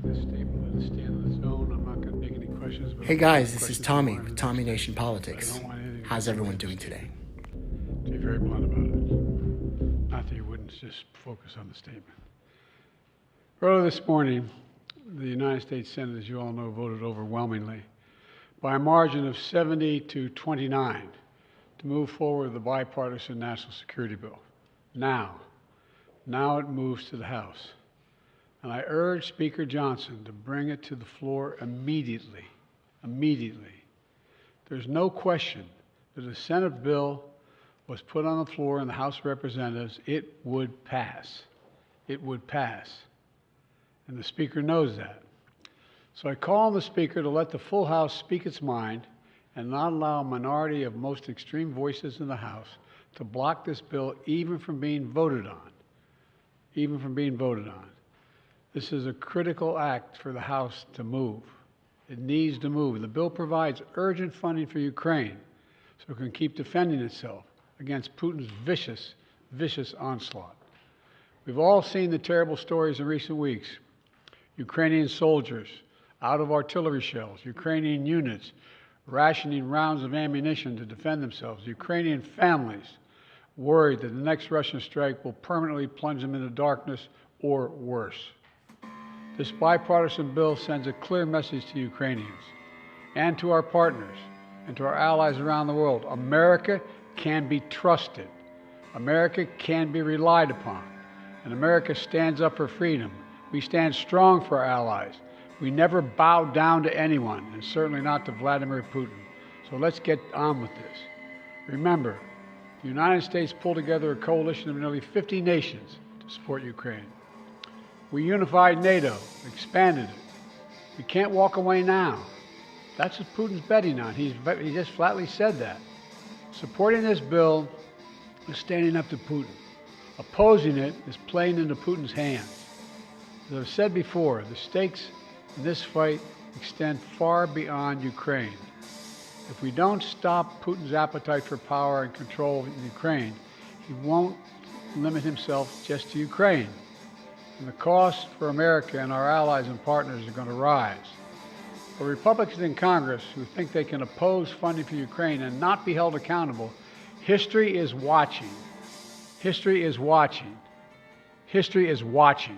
This statement, let it stand on its own. I'm not going to make any questions. Hey guys, this is Tommy with Tommy Nation Politics. How's everyone doing today? To be very blunt about it. Not that you wouldn't just focus on the statement. Earlier this morning, the United States Senate, as you all know, voted overwhelmingly by a margin of 70 to 29 to move forward with the bipartisan national security bill. Now it moves to the House. And I urge Speaker Johnson to bring it to the floor immediately. Immediately. There's no question that if the Senate bill was put on the floor in the House of Representatives, it would pass. It would pass. And the Speaker knows that. So I call on the Speaker to let the full House speak its mind and not allow a minority of most extreme voices in the House to block this bill even from being voted on. Even from being voted on. This is a critical act for the House to move. It needs to move. The bill provides urgent funding for Ukraine so it can keep defending itself against Putin's vicious, vicious onslaught. We've all seen the terrible stories in recent weeks. Ukrainian soldiers out of artillery shells, Ukrainian units rationing rounds of ammunition to defend themselves, Ukrainian families worried that the next Russian strike will permanently plunge them into darkness or worse. This bipartisan bill sends a clear message to Ukrainians and to our partners and to our allies around the world. America can be trusted. America can be relied upon. And America stands up for freedom. We stand strong for our allies. We never bow down to anyone, and certainly not to Vladimir Putin. So let's get on with this. Remember, the United States pulled together a coalition of nearly 50 nations to support Ukraine. We unified NATO, expanded it. We can't walk away now. That's what Putin's betting on. He just flatly said that. Supporting this bill is standing up to Putin. Opposing it is playing into Putin's hands. As I've said before, the stakes in this fight extend far beyond Ukraine. If we don't stop Putin's appetite for power and control in Ukraine, he won't limit himself just to Ukraine. And the cost for America and our allies and partners are going to rise. For Republicans in Congress who think they can oppose funding for Ukraine and not be held accountable, history is watching. History is watching. History is watching.